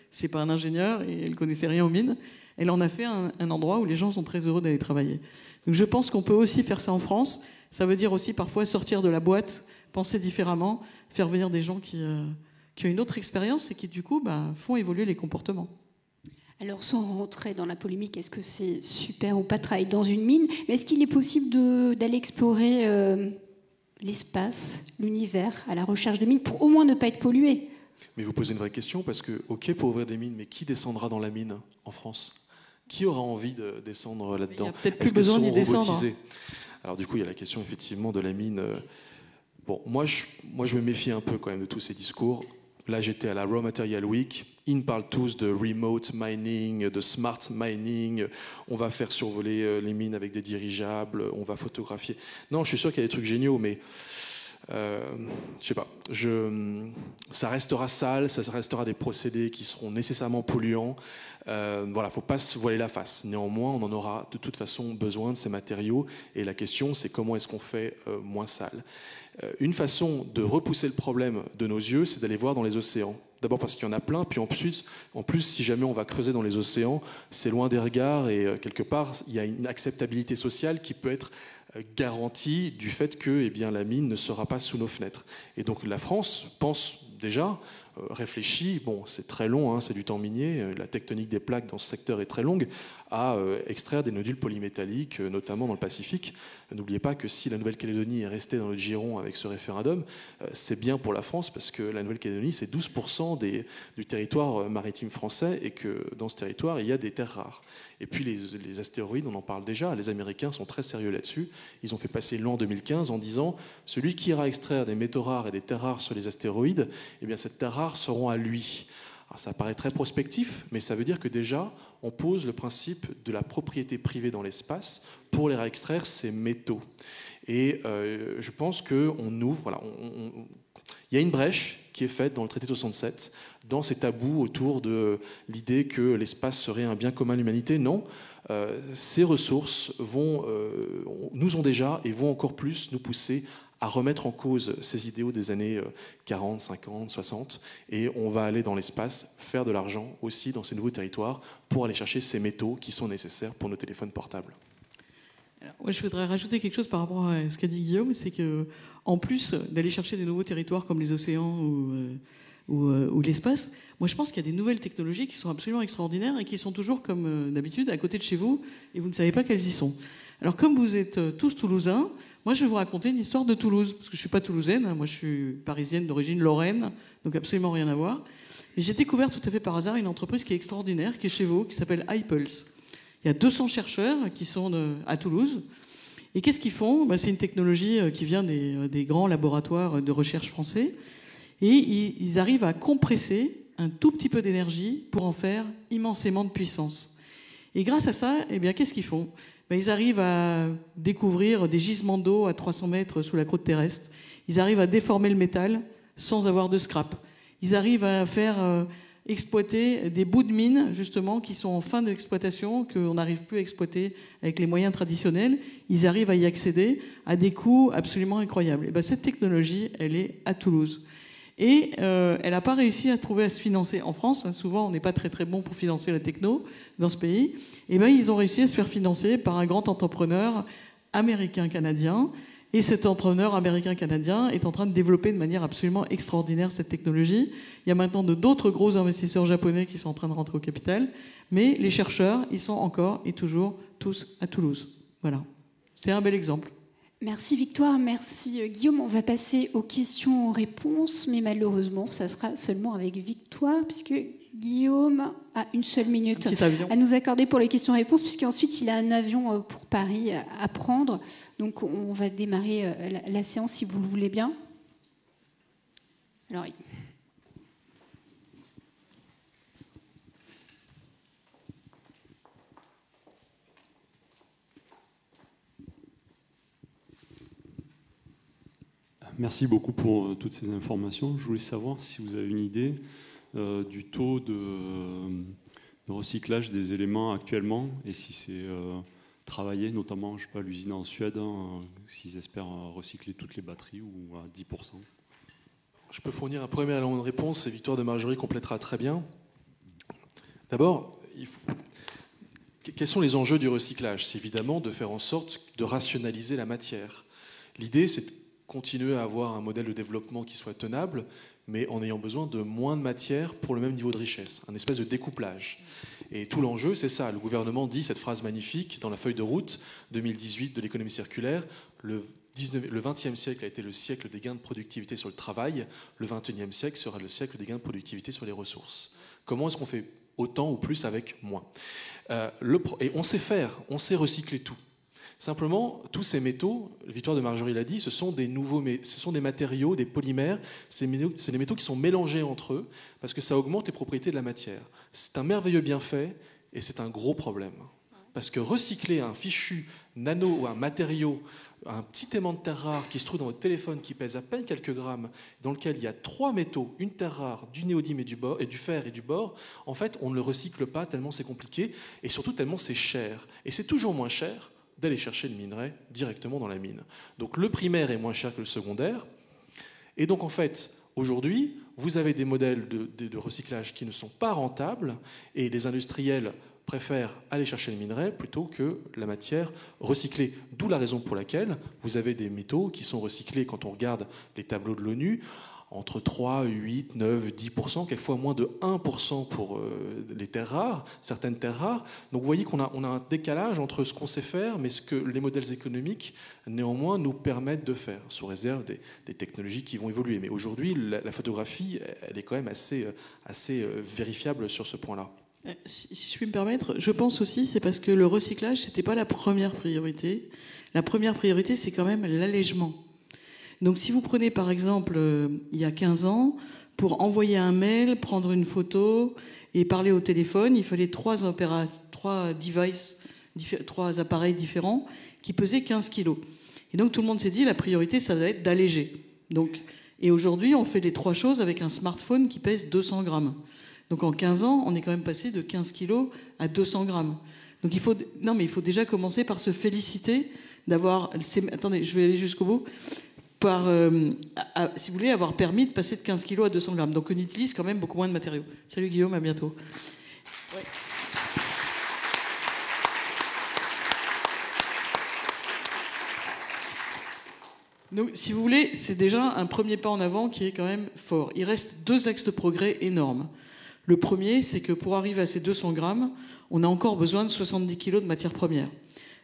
c'est pas un ingénieur et elle connaissait rien aux mines, elle en a fait un endroit où les gens sont très heureux d'aller travailler. Donc je pense qu'on peut aussi faire ça en France. Ça veut dire aussi parfois sortir de la boîte, penser différemment, faire venir des gens qui ont une autre expérience et qui du coup font évoluer les comportements. Alors, sans rentrer dans la polémique, est-ce que c'est super ou pas de travailler dans une mine? Mais est-ce qu'il est possible d'aller explorer l'espace, l'univers, à la recherche de mines, pour au moins ne pas être pollué? Mais vous posez une vraie question, parce que, ok, pour ouvrir des mines, mais qui descendra dans la mine en France? Qui aura envie de descendre là-dedans? Il n'y a peut-être plus besoin d'y descendre. Alors du coup, il y a la question effectivement de la mine. Bon, moi je me méfie un peu quand même de tous ces discours. Là, j'étais à la Raw Material Week. Ils parlent tous de remote mining, de smart mining. On va faire survoler les mines avec des dirigeables. On va photographier. Non, je suis sûr qu'il y a des trucs géniaux, mais je sais pas. Ça restera sale, ça restera des procédés qui seront nécessairement polluants. Voilà, faut pas se voiler la face. Néanmoins, on en aura de toute façon besoin de ces matériaux. Et la question, c'est comment est-ce qu'on fait moins sale. Une façon de repousser le problème de nos yeux, c'est d'aller voir dans les océans. D'abord parce qu'il y en a plein, puis en plus, si jamais on va creuser dans les océans, c'est loin des regards et quelque part, il y a une acceptabilité sociale qui peut être garantie du fait que eh bien, la mine ne sera pas sous nos fenêtres. Et donc la France pense déjà, réfléchit, bon c'est très long, hein, c'est du temps minier, la tectonique des plaques dans ce secteur est très longue, à extraire des nodules polymétalliques, notamment dans le Pacifique. N'oubliez pas que si la Nouvelle-Calédonie est restée dans le giron avec ce référendum, c'est bien pour la France parce que la Nouvelle-Calédonie, c'est 12% du territoire maritime français et que dans ce territoire, il y a des terres rares. Et puis les astéroïdes, on en parle déjà, les Américains sont très sérieux là-dessus. Ils ont fait passer l'an 2015 en disant « Celui qui ira extraire des métaux rares et des terres rares sur les astéroïdes, eh bien cette terre rare seront à lui ». Alors, ça paraît très prospectif, mais ça veut dire que déjà, on pose le principe de la propriété privée dans l'espace pour les extraire ces métaux. Et je pense qu'on ouvre, voilà, il y a une brèche qui est faite dans le traité de 67, dans ces tabous autour de l'idée que l'espace serait un bien commun de l'humanité. Non, ces ressources nous ont déjà et vont encore plus nous pousser à remettre en cause ces idéaux des années 40, 50, 60, et on va aller dans l'espace faire de l'argent aussi dans ces nouveaux territoires pour aller chercher ces métaux qui sont nécessaires pour nos téléphones portables. Alors, moi, je voudrais rajouter quelque chose par rapport à ce qu'a dit Guillaume, c'est que en plus d'aller chercher des nouveaux territoires comme les océans ou l'espace, moi je pense qu'il y a des nouvelles technologies qui sont absolument extraordinaires et qui sont toujours comme d'habitude à côté de chez vous et vous ne savez pas qu'elles y sont. Alors comme vous êtes tous toulousains, moi je vais vous raconter une histoire de Toulouse, parce que je ne suis pas toulousaine, hein, moi je suis parisienne d'origine lorraine, donc absolument rien à voir. Mais j'ai découvert tout à fait par hasard une entreprise qui est extraordinaire, qui est chez vous, qui s'appelle iPulse. Il y a 200 chercheurs qui sont à Toulouse. Et qu'est-ce qu'ils font ? C'est une technologie qui vient des grands laboratoires de recherche français. Et ils arrivent à compresser un tout petit peu d'énergie pour en faire immensément de puissance. Et grâce à ça, eh bien, qu'est-ce qu'ils font ? Ils arrivent à découvrir des gisements d'eau à 300 mètres sous la croûte terrestre. Ils arrivent à déformer le métal sans avoir de scrap. Ils arrivent à faire exploiter des bouts de mine, justement, qui sont en fin d'exploitation, qu'on n'arrive plus à exploiter avec les moyens traditionnels. Ils arrivent à y accéder à des coûts absolument incroyables. Et cette technologie, elle est à Toulouse. Et elle n'a pas réussi à se financer en France. Souvent, on n'est pas très très bon pour financer la techno dans ce pays. Et ils ont réussi à se faire financer par un grand entrepreneur américain-canadien. Et cet entrepreneur américain-canadien est en train de développer de manière absolument extraordinaire cette technologie. Il y a maintenant d'autres gros investisseurs japonais qui sont en train de rentrer au capital. Mais les chercheurs, ils sont encore et toujours tous à Toulouse. Voilà. C'est un bel exemple. Merci Victoire, merci Guillaume. On va passer aux questions-réponses, mais malheureusement, ça sera seulement avec Victoire, puisque Guillaume a une seule minute à nous accorder pour les questions-réponses, puisqu'ensuite il a un avion pour Paris à prendre. Donc on va démarrer la séance si vous le voulez bien. Alors, merci beaucoup pour toutes ces informations. Je voulais savoir si vous avez une idée du taux de recyclage des éléments actuellement et si c'est travaillé, notamment, je sais pas, l'usine en Suède, s'ils espèrent recycler toutes les batteries ou à 10%. Je peux fournir un premier élément de réponse et Victoire de Margerie complétera très bien. D'abord, quels sont les enjeux du recyclage ? C'est évidemment de faire en sorte de rationaliser la matière. L'idée, c'est de continuer à avoir un modèle de développement qui soit tenable, mais en ayant besoin de moins de matière pour le même niveau de richesse, un espèce de découplage. Et tout l'enjeu, c'est ça. Le gouvernement dit cette phrase magnifique dans la feuille de route 2018 de l'économie circulaire, le 20e siècle a été le siècle des gains de productivité sur le travail, le 21e siècle sera le siècle des gains de productivité sur les ressources. Comment est-ce qu'on fait autant ou plus avec moins ? Et on sait faire, on sait recycler tout. Simplement, tous ces métaux, Victoire de Margerie l'a dit, ce sont des matériaux, des polymères, c'est des métaux qui sont mélangés entre eux parce que ça augmente les propriétés de la matière. C'est un merveilleux bienfait et c'est un gros problème. Parce que recycler un fichu nano ou un matériau, un petit aimant de terre rare qui se trouve dans votre téléphone qui pèse à peine quelques grammes, dans lequel il y a 3 métaux, une terre rare, du néodyme et du fer et du bore, en fait, on ne le recycle pas tellement c'est compliqué et surtout tellement c'est cher. Et c'est toujours moins cher d'aller chercher le minerai directement dans la mine. Donc le primaire est moins cher que le secondaire. Et donc en fait, aujourd'hui, vous avez des modèles de recyclage qui ne sont pas rentables et les industriels préfèrent aller chercher le minerai plutôt que la matière recyclée. D'où la raison pour laquelle vous avez des métaux qui sont recyclés, quand on regarde les tableaux de l'ONU, entre 3, 8, 9, 10%, quelquefois moins de 1% pour les terres rares, certaines terres rares. Donc vous voyez qu'on a un décalage entre ce qu'on sait faire, mais ce que les modèles économiques, néanmoins, nous permettent de faire, sous réserve des technologies qui vont évoluer. Mais aujourd'hui, la photographie, elle est quand même assez vérifiable sur ce point-là. Si je puis me permettre, je pense aussi c'est parce que le recyclage, ce n'était pas la première priorité. La première priorité, c'est quand même l'allègement. Donc si vous prenez par exemple, il y a 15 ans, pour envoyer un mail, prendre une photo et parler au téléphone, il fallait trois appareils différents qui pesaient 15 kilos. Et donc tout le monde s'est dit, la priorité, ça va être d'alléger. Et aujourd'hui, on fait les trois choses avec un smartphone qui pèse 200 grammes. Donc en 15 ans, on est quand même passé de 15 kilos à 200 grammes. Donc il faut déjà commencer par se féliciter d'avoir... Attendez, je vais aller jusqu'au bout. Si vous voulez, avoir permis de passer de 15 kg à 200 grammes. Donc on utilise quand même beaucoup moins de matériaux. Salut Guillaume, à bientôt. Ouais. Donc si vous voulez, c'est déjà un premier pas en avant qui est quand même fort. Il reste 2 axes de progrès énormes. Le premier, c'est que pour arriver à ces 200 grammes, on a encore besoin de 70 kg de matières premières.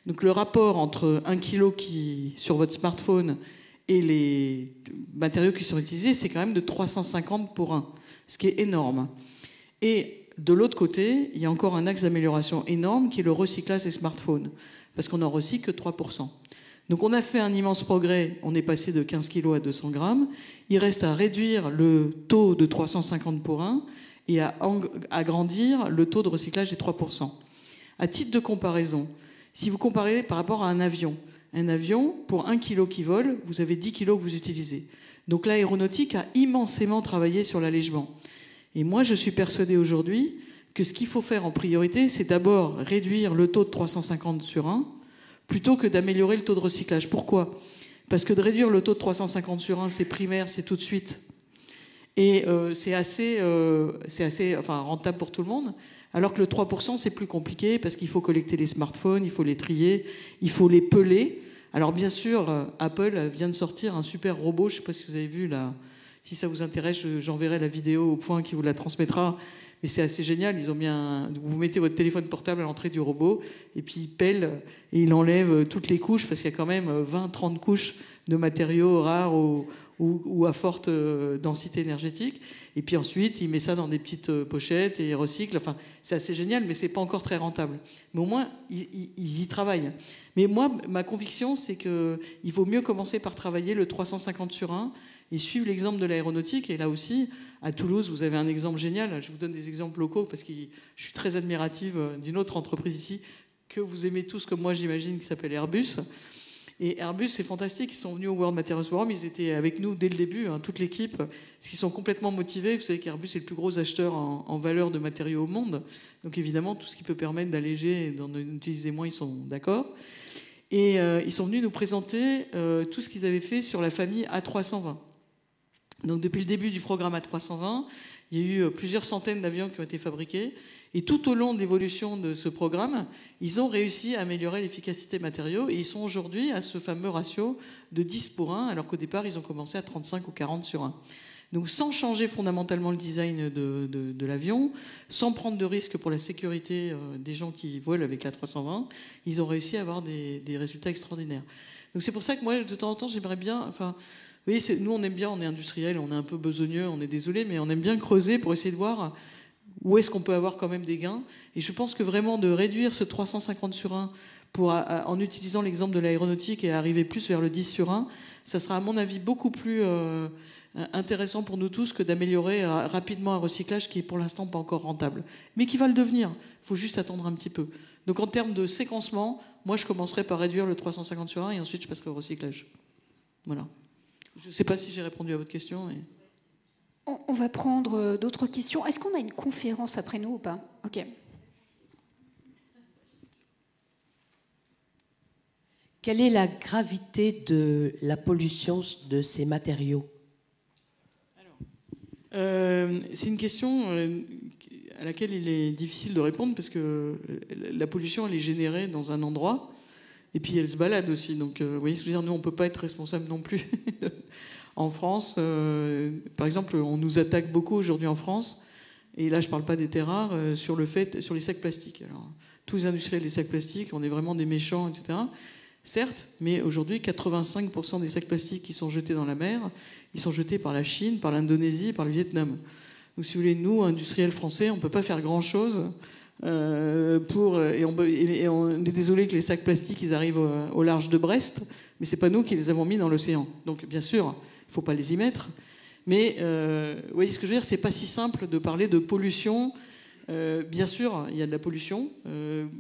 Donc le rapport entre 1 kg sur votre smartphone et les matériaux qui sont utilisés, c'est quand même de 350 pour 1, ce qui est énorme. Et de l'autre côté, il y a encore un axe d'amélioration énorme qui est le recyclage des smartphones, parce qu'on n'en recycle que 3%. Donc on a fait un immense progrès, on est passé de 15 kg à 200 grammes. Il reste à réduire le taux de 350 pour 1 et à agrandir le taux de recyclage des 3%. À titre de comparaison, si vous comparez par rapport à un avion, pour 1 kg qui vole, vous avez 10 kg que vous utilisez. Donc l'aéronautique a immensément travaillé sur l'allègement. Et moi, je suis persuadée aujourd'hui que ce qu'il faut faire en priorité, c'est d'abord réduire le taux de 350 sur 1, plutôt que d'améliorer le taux de recyclage. Pourquoi ? Parce que de réduire le taux de 350 sur 1, c'est primaire, c'est tout de suite. Et c'est assez rentable pour tout le monde. Alors que le 3%, c'est plus compliqué parce qu'il faut collecter les smartphones, il faut les trier, il faut les peler. Alors bien sûr, Apple vient de sortir un super robot, je ne sais pas si vous avez vu, là, si ça vous intéresse, j'enverrai la vidéo au point qui vous la transmettra. Mais c'est assez génial, ils ont mis vous mettez votre téléphone portable à l'entrée du robot, et puis il pèle et il enlève toutes les couches, parce qu'il y a quand même 20-30 couches de matériaux rares ou à forte densité énergétique. Et puis ensuite, il met ça dans des petites pochettes et il recycle. Enfin, c'est assez génial, mais c'est pas encore très rentable. Mais au moins, ils y travaillent. Mais moi, ma conviction, c'est qu'il vaut mieux commencer par travailler le 350 sur 1 et suivre l'exemple de l'aéronautique. Et là aussi, à Toulouse, vous avez un exemple génial. Je vous donne des exemples locaux parce que je suis très admirative d'une autre entreprise ici que vous aimez tous comme moi, j'imagine, qui s'appelle Airbus. Et Airbus, c'est fantastique. Ils sont venus au World Materials Forum. Ils étaient avec nous dès le début, toute l'équipe. Parce qu'ils sont complètement motivés. Vous savez qu'Airbus est le plus gros acheteur en valeur de matériaux au monde. Donc évidemment, tout ce qui peut permettre d'alléger et d'en utiliser moins, ils sont d'accord. Et ils sont venus nous présenter tout ce qu'ils avaient fait sur la famille A320. Donc depuis le début du programme A320, il y a eu plusieurs centaines d'avions qui ont été fabriqués. Et tout au long de l'évolution de ce programme, ils ont réussi à améliorer l'efficacité matériaux. Et ils sont aujourd'hui à ce fameux ratio de 10 pour 1, alors qu'au départ, ils ont commencé à 35 ou 40 sur 1. Donc sans changer fondamentalement le design de l'avion, sans prendre de risques pour la sécurité des gens qui volent avec l'A320, ils ont réussi à avoir des résultats extraordinaires. Donc c'est pour ça que moi, de temps en temps, j'aimerais bien... Enfin, vous voyez, nous, on aime bien, on est industriel, on est un peu besogneux, on est désolé, mais on aime bien creuser pour essayer de voir où est-ce qu'on peut avoir quand même des gains. Et je pense que vraiment de réduire ce 350 sur 1 en utilisant l'exemple de l'aéronautique et arriver plus vers le 10 sur 1, ça sera à mon avis beaucoup plus intéressant pour nous tous que d'améliorer rapidement un recyclage qui est pour l'instant pas encore rentable. Mais qui va le devenir. Il faut juste attendre un petit peu. Donc en termes de séquencement, moi je commencerai par réduire le 350 sur 1 et ensuite je passerai au recyclage. Voilà. Je ne sais pas si j'ai répondu à votre question. On va prendre d'autres questions. Est-ce qu'on a une conférence après nous ou pas ? Ok. Quelle est la gravité de la pollution de ces matériaux? C'est une question à laquelle il est difficile de répondre parce que la pollution, elle est générée dans un endroit et puis elle se balade aussi. Donc, vous voyez ce que je veux dire, nous, on ne peut pas être responsable non plus. En France, par exemple, on nous attaque beaucoup aujourd'hui en France, et là, je ne parle pas des terres rares, sur les sacs plastiques. Alors, tous les industriels des sacs plastiques, on est vraiment des méchants, etc. Certes, mais aujourd'hui, 85% des sacs plastiques qui sont jetés dans la mer, ils sont jetés par la Chine, par l'Indonésie, par le Vietnam. Donc, si vous voulez, nous, industriels français, on ne peut pas faire grand-chose et on est désolé que les sacs plastiques, ils arrivent au large de Brest, mais c'est pas nous qui les avons mis dans l'océan. Donc, bien sûr, il ne faut pas les y mettre. Mais, vous voyez ce que je veux dire, c'est pas si simple de parler de pollution. Bien sûr, il y a de la pollution.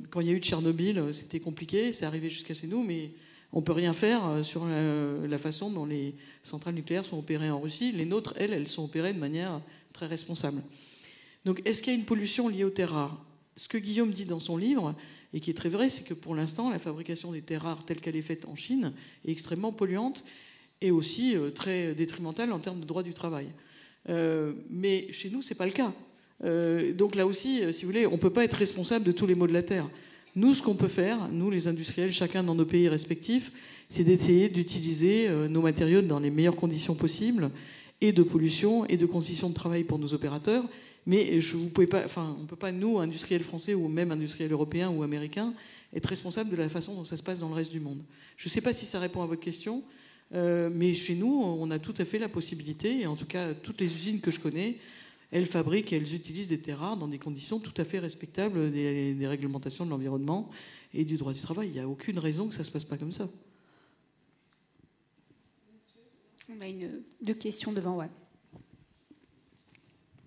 Quand il y a eu Tchernobyl, c'était compliqué, c'est arrivé jusqu'à chez nous, mais on peut rien faire sur la façon dont les centrales nucléaires sont opérées en Russie. Les nôtres, elles sont opérées de manière très responsable. Donc, est-ce qu'il y a une pollution liée aux terres rares? Ce que Guillaume dit dans son livre, et qui est très vrai, c'est que pour l'instant, la fabrication des terres rares telle qu'elle est faite en Chine est extrêmement polluante et aussi très détrimentale en termes de droit du travail. Mais chez nous, c'est pas le cas. Donc là aussi, si vous voulez, on ne peut pas être responsable de tous les maux de la Terre. Nous, ce qu'on peut faire, nous les industriels, chacun dans nos pays respectifs, c'est d'essayer d'utiliser nos matériaux dans les meilleures conditions possibles, et de pollution, et de conditions de travail pour nos opérateurs. Mais on ne peut pas, nous, industriels français, ou même industriels européens ou américains, être responsables de la façon dont ça se passe dans le reste du monde. Je ne sais pas si ça répond à votre question, mais chez nous, on a tout à fait la possibilité, et en tout cas, toutes les usines que je connais, elles fabriquent et elles utilisent des terres rares dans des conditions tout à fait respectables des réglementations de l'environnement et du droit du travail. Il n'y a aucune raison que ça ne se passe pas comme ça. On a deux questions devant, ouais.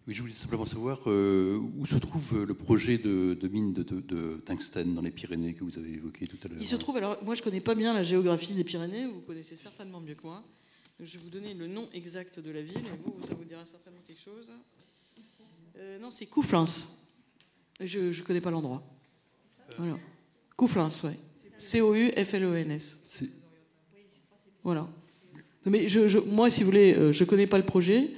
Oui, je voulais simplement savoir où se trouve le projet de mine de tungstène dans les Pyrénées que vous avez évoqué tout à l'heure. Il se trouve, alors moi je ne connais pas bien la géographie des Pyrénées, vous connaissez certainement mieux que moi. Donc, je vais vous donner le nom exact de la ville, et vous, ça vous dira certainement quelque chose. Non, c'est Couflens. Je ne connais pas l'endroit. Voilà. Couflens, oui. Couflens. Voilà. Mais moi, si vous voulez, je ne connais pas le projet.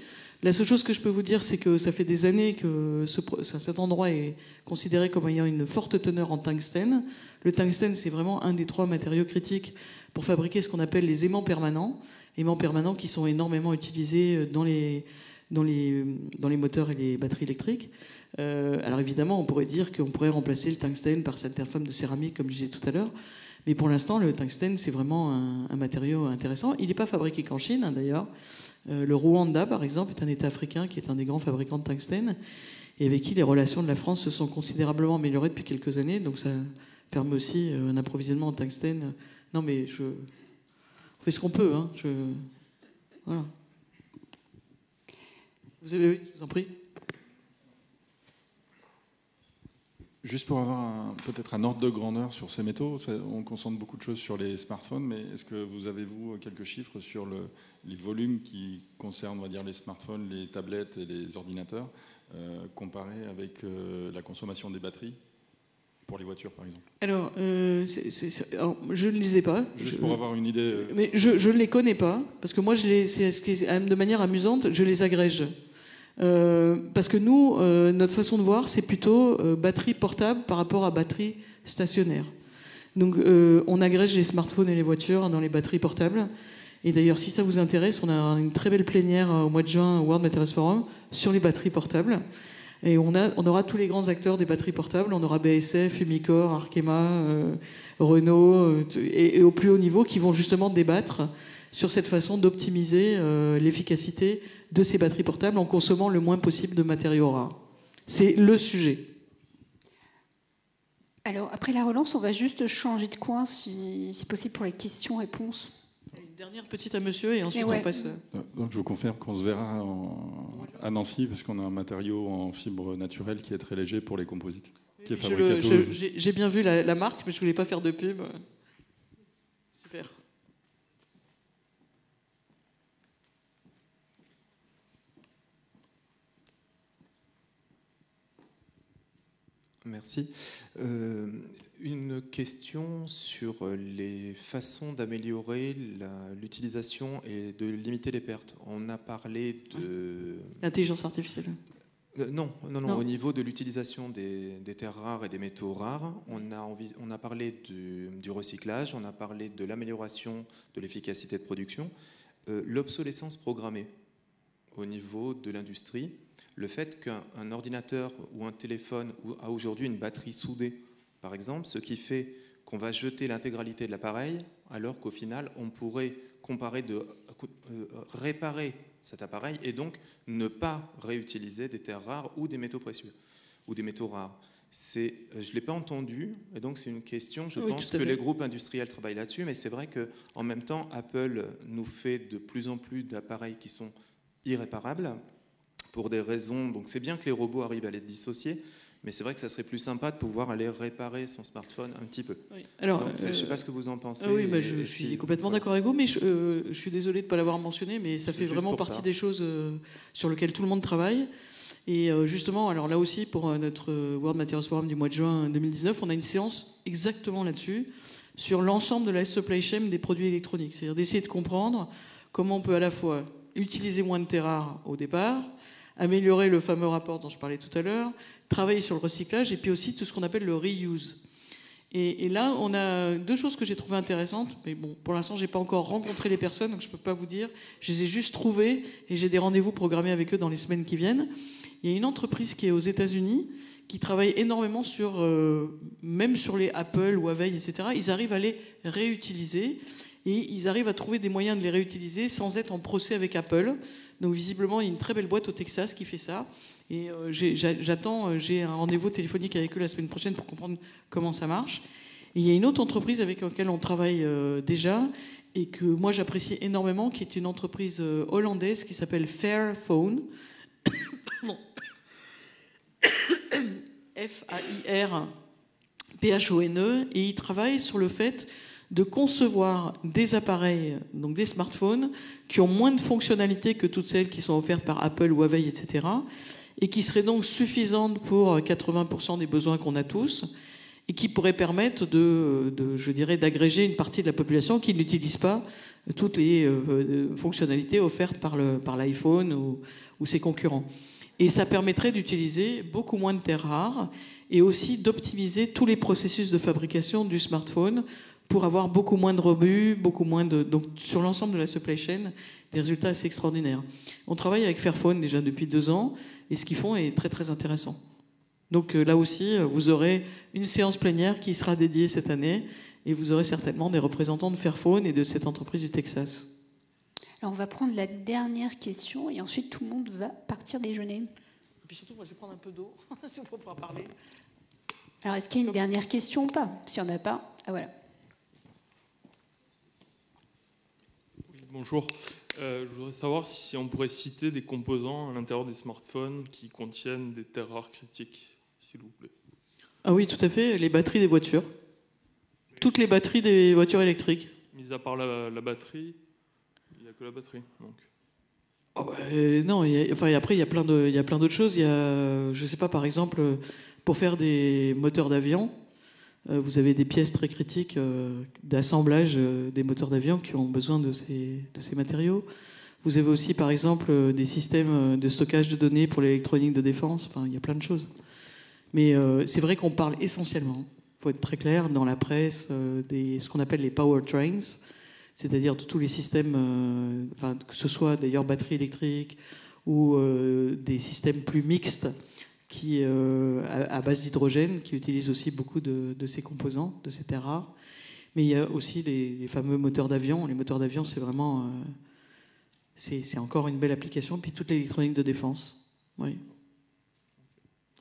La seule chose que je peux vous dire, c'est que ça fait des années que cet endroit est considéré comme ayant une forte teneur en tungstène. Le tungstène, c'est vraiment un des 3 matériaux critiques pour fabriquer ce qu'on appelle les aimants permanents. Aimants permanents qui sont énormément utilisés dans les moteurs et les batteries électriques. Alors évidemment, on pourrait dire qu'on pourrait remplacer le tungstène par certaines formes de céramique, comme je disais tout à l'heure. Mais pour l'instant, le tungstène, c'est vraiment un matériau intéressant. Il n'est pas fabriqué qu'en Chine, hein, d'ailleurs. Le Rwanda, par exemple, est un État africain qui est un des grands fabricants de tungstène et avec qui les relations de la France se sont considérablement améliorées depuis quelques années. Donc ça permet aussi un approvisionnement en tungstène. Non, mais on fait ce qu'on peut. Hein. Voilà. Vous avez, oui, je vous en prie. Juste pour avoir peut-être un ordre de grandeur sur ces métaux, on concentre beaucoup de choses sur les smartphones, mais est-ce que vous avez-vous quelques chiffres sur les volumes qui concernent, on va dire, les smartphones, les tablettes et les ordinateurs, comparés avec la consommation des batteries pour les voitures, par exemple? Alors, je ne les ai pas. Juste pour avoir une idée. Mais je ne les connais pas, parce que moi, de manière amusante, je les agrège. Parce que nous, notre façon de voir, c'est plutôt batterie portable par rapport à batterie stationnaire. Donc, on agrège les smartphones et les voitures dans les batteries portables. Et d'ailleurs, si ça vous intéresse, on a une très belle plénière au mois de juin au World Materials Forum sur les batteries portables. Et on aura tous les grands acteurs des batteries portables. On aura BASF, Umicore, Arkema, Renault, et au plus haut niveau, qui vont justement débattre sur cette façon d'optimiser l'efficacité de ces batteries portables en consommant le moins possible de matériaux rares. C'est le sujet. Alors, après la relance, on va juste changer de coin, si c'est possible, pour les questions-réponses. Une dernière petite à monsieur, et ensuite on passe... Donc je vous confirme qu'on se verra à Nancy, parce qu'on a un matériau en fibre naturelle qui est très léger pour les composites. Qui est fabriqué à Toulouse. J'ai bien vu la marque, mais je ne voulais pas faire de pub. Super. Merci. Une question sur les façons d'améliorer l'utilisation et de limiter les pertes. On a parlé de... L'intelligence artificielle. Non, au niveau de l'utilisation des terres rares et des métaux rares, on a parlé du recyclage, on a parlé de l'amélioration de l'efficacité de production, l'obsolescence programmée au niveau de l'industrie, le fait qu'un ordinateur ou un téléphone a aujourd'hui une batterie soudée, par exemple, ce qui fait qu'on va jeter l'intégralité de l'appareil, alors qu'au final, on pourrait réparer cet appareil et donc ne pas réutiliser des terres rares ou des métaux précieux ou des métaux rares. Je ne l'ai pas entendu, et donc c'est une question, je pense que les groupes industriels travaillent là-dessus, mais c'est vrai qu'en même temps, Apple nous fait de plus en plus d'appareils qui sont irréparables pour des raisons, donc c'est bien que les robots arrivent à les dissocier, mais c'est vrai que ça serait plus sympa de pouvoir aller réparer son smartphone un petit peu. Oui. Alors, je ne sais pas ce que vous en pensez. Oui, je suis complètement d'accord avec vous, mais je suis désolé de ne pas l'avoir mentionné, mais ça fait vraiment partie des choses sur lesquelles tout le monde travaille. Et justement, alors là aussi, pour notre World Materials Forum du mois de juin 2019, on a une séance exactement là-dessus, sur l'ensemble de la supply chain des produits électroniques. C'est-à-dire d'essayer de comprendre comment on peut à la fois utiliser moins de terres rares au départ, améliorer le fameux rapport dont je parlais tout à l'heure, travailler sur le recyclage et puis aussi tout ce qu'on appelle le reuse. Et là, on a deux choses que j'ai trouvées intéressantes, mais bon, pour l'instant, j'ai pas encore rencontré les personnes, donc je peux pas vous dire. Je les ai juste trouvées et j'ai des rendez-vous programmés avec eux dans les semaines qui viennent. Il y a une entreprise qui est aux États-Unis qui travaille énormément sur, même sur les Apple, Huawei, etc. Ils arrivent à les réutiliser et ils arrivent à trouver des moyens de les réutiliser sans être en procès avec Apple. Donc visiblement, il y a une très belle boîte au Texas qui fait ça. Et j'ai un rendez-vous téléphonique avec eux la semaine prochaine pour comprendre comment ça marche. Et il y a une autre entreprise avec laquelle on travaille déjà et que moi j'apprécie énormément, qui est une entreprise hollandaise qui s'appelle Fairphone. F-A-I-R-P-H-O-N-E. Et ils travaillent sur le fait de concevoir des appareils, donc des smartphones, qui ont moins de fonctionnalités que toutes celles qui sont offertes par Apple, Huawei, etc., et qui seraient donc suffisantes pour 80% des besoins qu'on a tous, et qui pourraient permettre je dirais, d'agréger une partie de la population qui n'utilise pas toutes les fonctionnalités offertes par l'iPhone ou ses concurrents. Et ça permettrait d'utiliser beaucoup moins de terres rares et aussi d'optimiser tous les processus de fabrication du smartphone pour avoir beaucoup moins de rebut, donc sur l'ensemble de la supply chain, des résultats assez extraordinaires. On travaille avec Fairphone déjà depuis 2 ans et ce qu'ils font est très très intéressant. Donc là aussi, vous aurez une séance plénière qui sera dédiée cette année et vous aurez certainement des représentants de Fairphone et de cette entreprise du Texas. Alors on va prendre la dernière question et ensuite tout le monde va partir déjeuner. Et puis surtout, moi je vais prendre un peu d'eau pour pouvoir parler. Alors est-ce qu'il y a une dernière question ou pas? S'il n'y en a pas, voilà. Oui, bonjour. Je voudrais savoir si on pourrait citer des composants à l'intérieur des smartphones qui contiennent des terres rares critiques, s'il vous plaît. Ah oui, tout à fait, les batteries des voitures. Toutes les batteries des voitures électriques. Mis à part la batterie, il n'y a que la batterie. Donc. Oh bah, non, après il y a plein d'autres choses. Il y a, je sais pas, par exemple, pour faire des moteurs d'avion, vous avez des pièces très critiques d'assemblage des moteurs d'avion qui ont besoin de ces matériaux. Vous avez aussi, par exemple, des systèmes de stockage de données pour l'électronique de défense. Enfin, il y a plein de choses. Mais c'est vrai qu'on parle essentiellement, il faut être très clair, dans la presse, ce qu'on appelle les powertrains, c'est-à-dire de tous les systèmes, que ce soit d'ailleurs batterie électrique ou des systèmes plus mixtes à base d'hydrogène, qui utilisent aussi beaucoup de ces composants, de ces terres rares. Mais il y a aussi les fameux moteurs d'avion. Les moteurs d'avion, c'est vraiment... c'est encore une belle application. Puis toute l'électronique de défense. Oui.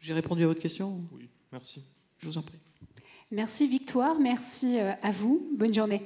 J'ai répondu à votre question? Oui, merci. Je vous en prie. Merci Victoire, merci à vous. Bonne journée.